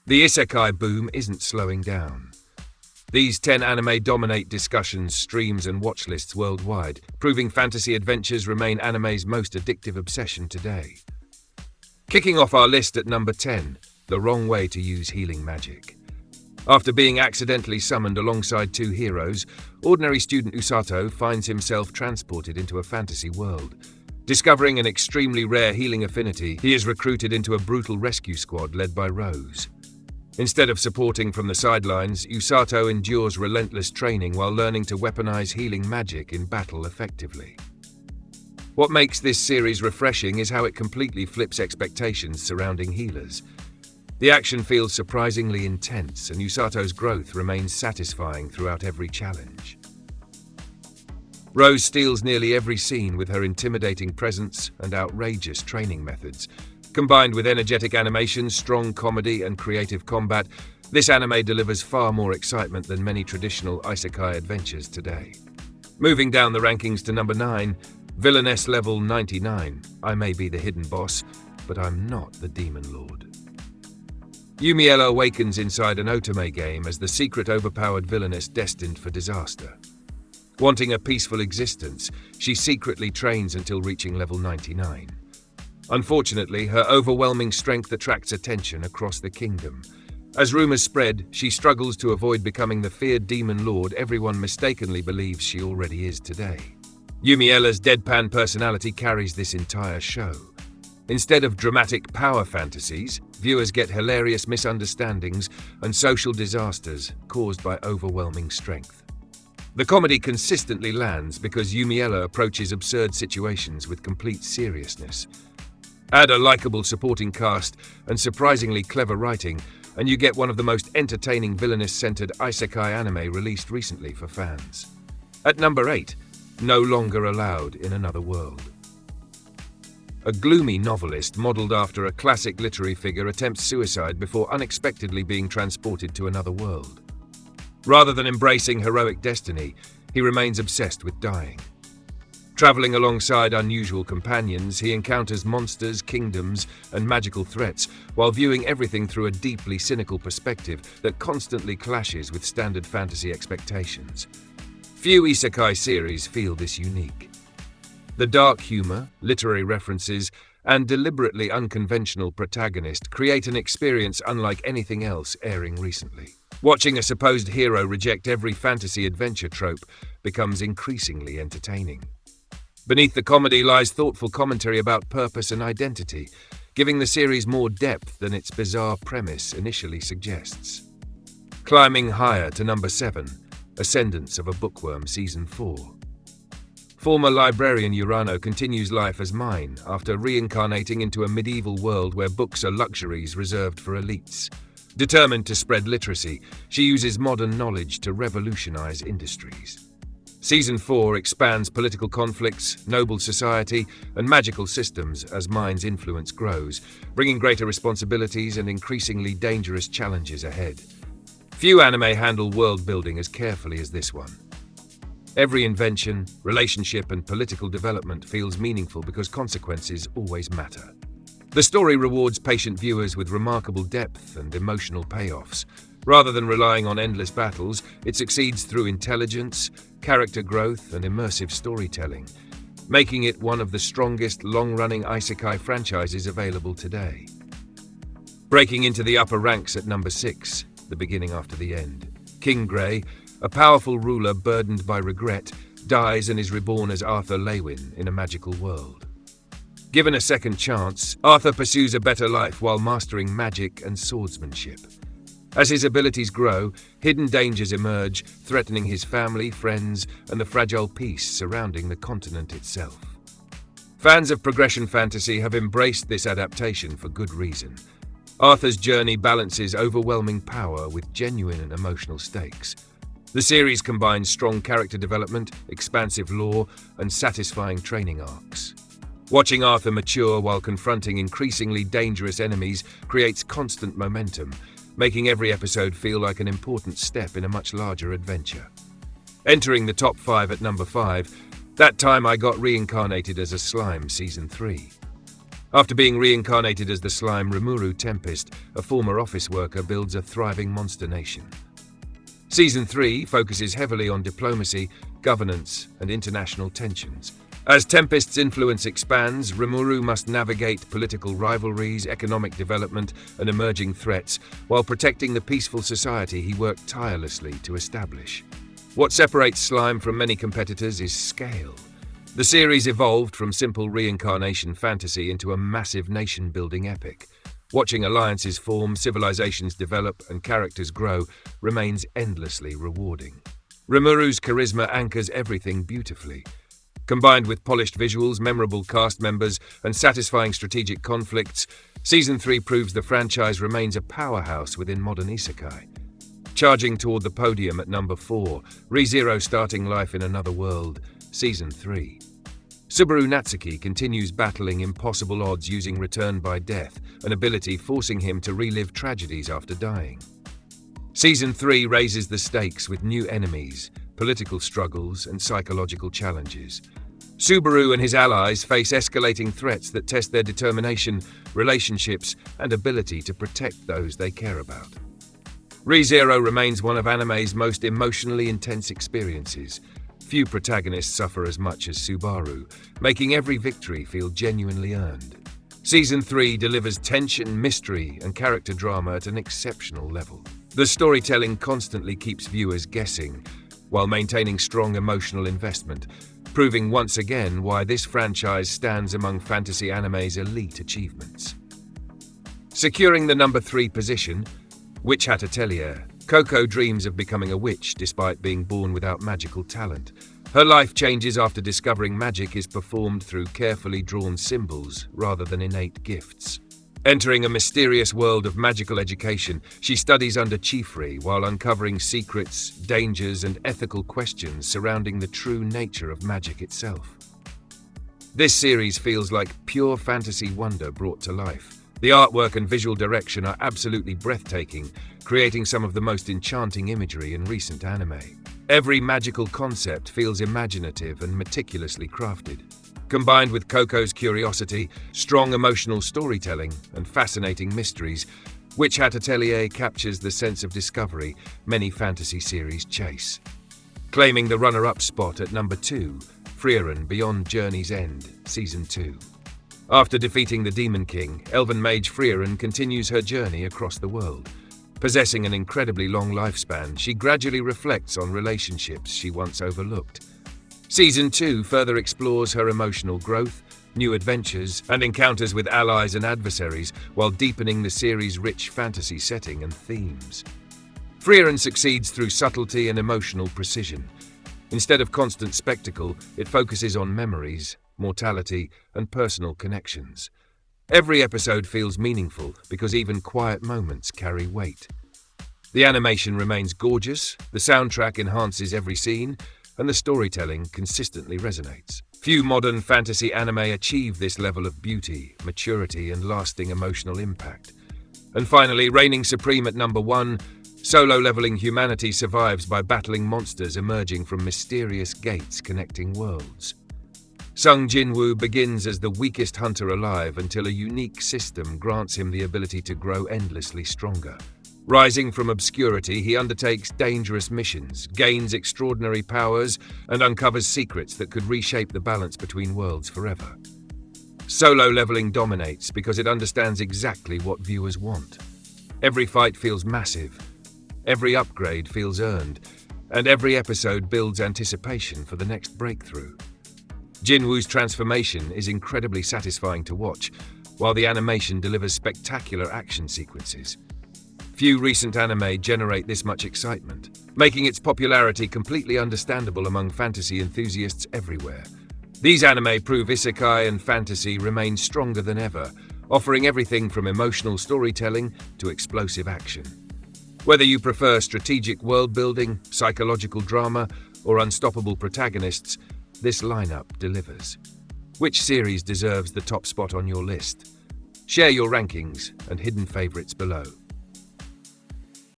The Isekai boom isn't slowing down. These 10 anime dominate discussions, streams, and watch lists worldwide, proving fantasy adventures remain anime's most addictive obsession today. Kicking off our list at number 10, The Wrong Way to Use Healing Magic. After being accidentally summoned alongside two heroes, ordinary student Usato finds himself transported into a fantasy world. Discovering an extremely rare healing affinity, he is recruited into a brutal rescue squad led by Rose. Instead of supporting from the sidelines, Usato endures relentless training while learning to weaponize healing magic in battle effectively. What makes this series refreshing is how it completely flips expectations surrounding healers. The action feels surprisingly intense, and Usato's growth remains satisfying throughout every challenge. Rose steals nearly every scene with her intimidating presence and outrageous training methods. Combined with energetic animation, strong comedy, and creative combat, this anime delivers far more excitement than many traditional isekai adventures today. Moving down the rankings to number 9, Villainess Level 99. I may be the hidden boss, but I'm not the Demon Lord. Yumiella awakens inside an otome game as the secret overpowered villainess destined for disaster. Wanting a peaceful existence, she secretly trains until reaching level 99. Unfortunately, her overwhelming strength attracts attention across the kingdom. As rumors spread, she struggles to avoid becoming the feared demon lord everyone mistakenly believes she already is today. Yumiella's deadpan personality carries this entire show. Instead of dramatic power fantasies, viewers get hilarious misunderstandings and social disasters caused by overwhelming strength. The comedy consistently lands because Yumiella approaches absurd situations with complete seriousness. Add a likable supporting cast and surprisingly clever writing, and you get one of the most entertaining villainous-centered isekai anime released recently for fans. At number 8, No Longer Allowed in Another World. A gloomy novelist modeled after a classic literary figure attempts suicide before unexpectedly being transported to another world. Rather than embracing heroic destiny, he remains obsessed with dying. Traveling alongside unusual companions, he encounters monsters, kingdoms, and magical threats, while viewing everything through a deeply cynical perspective that constantly clashes with standard fantasy expectations. Few isekai series feel this unique. The dark humor, literary references, and deliberately unconventional protagonist create an experience unlike anything else airing recently. Watching a supposed hero reject every fantasy adventure trope becomes increasingly entertaining. Beneath the comedy lies thoughtful commentary about purpose and identity, giving the series more depth than its bizarre premise initially suggests. Climbing higher to number 7, Ascendance of a Bookworm Season 4. Former librarian Urano continues life as Mine after reincarnating into a medieval world where books are luxuries reserved for elites. Determined to spread literacy, she uses modern knowledge to revolutionize industries. Season 4 expands political conflicts, noble society, and magical systems as Mine's influence grows, bringing greater responsibilities and increasingly dangerous challenges ahead. Few anime handle world building as carefully as this one. Every invention, relationship, and political development feels meaningful because consequences always matter. The story rewards patient viewers with remarkable depth and emotional payoffs. Rather than relying on endless battles, it succeeds through intelligence, character growth, and immersive storytelling, making it one of the strongest long-running isekai franchises available today. Breaking into the upper ranks at number 6, The Beginning After the End. King Grey, a powerful ruler burdened by regret, dies and is reborn as Arthur Lewin in a magical world. Given a second chance, Arthur pursues a better life while mastering magic and swordsmanship. As his abilities grow, hidden dangers emerge, threatening his family, friends, and the fragile peace surrounding the continent itself. Fans of progression fantasy have embraced this adaptation for good reason. Arthur's journey balances overwhelming power with genuine and emotional stakes. The series combines strong character development, expansive lore, and satisfying training arcs. Watching Arthur mature while confronting increasingly dangerous enemies creates constant momentum, making every episode feel like an important step in a much larger adventure. Entering the top 5 at number 5, That Time I Got Reincarnated as a Slime Season 3. After being reincarnated as the slime Rimuru Tempest, a former office worker builds a thriving monster nation. Season 3 focuses heavily on diplomacy, governance, and international tensions. As Tempest's influence expands, Rimuru must navigate political rivalries, economic development, and emerging threats, while protecting the peaceful society he worked tirelessly to establish. What separates Slime from many competitors is scale. The series evolved from simple reincarnation fantasy into a massive nation-building epic. Watching alliances form, civilizations develop, and characters grow remains endlessly rewarding. Rimuru's charisma anchors everything beautifully. Combined with polished visuals, memorable cast members, and satisfying strategic conflicts, Season 3 proves the franchise remains a powerhouse within modern Isekai. Charging toward the podium at number 4, ReZero starting life in another world, Season 3. Subaru Natsuki continues battling impossible odds using Return by Death, an ability forcing him to relive tragedies after dying. Season 3 raises the stakes with new enemies, political struggles, and psychological challenges. Subaru and his allies face escalating threats that test their determination, relationships, and ability to protect those they care about. ReZero remains one of anime's most emotionally intense experiences. Few protagonists suffer as much as Subaru, making every victory feel genuinely earned. Season 3 delivers tension, mystery, and character drama at an exceptional level. The storytelling constantly keeps viewers guessing, while maintaining strong emotional investment, proving once again why this franchise stands among fantasy anime's elite achievements. Securing the number 3 position, Witch Hat Atelier. Coco dreams of becoming a witch despite being born without magical talent. Her life changes after discovering magic is performed through carefully drawn symbols rather than innate gifts. Entering a mysterious world of magical education, she studies under Chiefrey while uncovering secrets, dangers, and ethical questions surrounding the true nature of magic itself. This series feels like pure fantasy wonder brought to life. The artwork and visual direction are absolutely breathtaking, creating some of the most enchanting imagery in recent anime. Every magical concept feels imaginative and meticulously crafted. Combined with Coco's curiosity, strong emotional storytelling, and fascinating mysteries, Witch Hat Atelier captures the sense of discovery many fantasy series chase. Claiming the runner-up spot at number 2, Frieren Beyond Journey's End, Season 2. After defeating the Demon King, Elven Mage Frieren continues her journey across the world. Possessing an incredibly long lifespan, she gradually reflects on relationships she once overlooked. Season 2 further explores her emotional growth, new adventures, and encounters with allies and adversaries, while deepening the series' rich fantasy setting and themes. Frieren succeeds through subtlety and emotional precision. Instead of constant spectacle, it focuses on memories, mortality, and personal connections. Every episode feels meaningful because even quiet moments carry weight. The animation remains gorgeous, the soundtrack enhances every scene, and the storytelling consistently resonates. Few modern fantasy anime achieve this level of beauty, maturity, and lasting emotional impact. And finally, reigning supreme at number 1, solo-leveling humanity survives by battling monsters emerging from mysterious gates connecting worlds. Sung Jinwoo begins as the weakest hunter alive until a unique system grants him the ability to grow endlessly stronger. Rising from obscurity, he undertakes dangerous missions, gains extraordinary powers, and uncovers secrets that could reshape the balance between worlds forever. Solo leveling dominates because it understands exactly what viewers want. Every fight feels massive, every upgrade feels earned, and every episode builds anticipation for the next breakthrough. Jinwoo's transformation is incredibly satisfying to watch, while the animation delivers spectacular action sequences. Few recent anime generate this much excitement, making its popularity completely understandable among fantasy enthusiasts everywhere. These anime prove isekai and fantasy remain stronger than ever, offering everything from emotional storytelling to explosive action. Whether you prefer strategic world-building, psychological drama, or unstoppable protagonists, this lineup delivers. Which series deserves the top spot on your list? Share your rankings and hidden favorites below.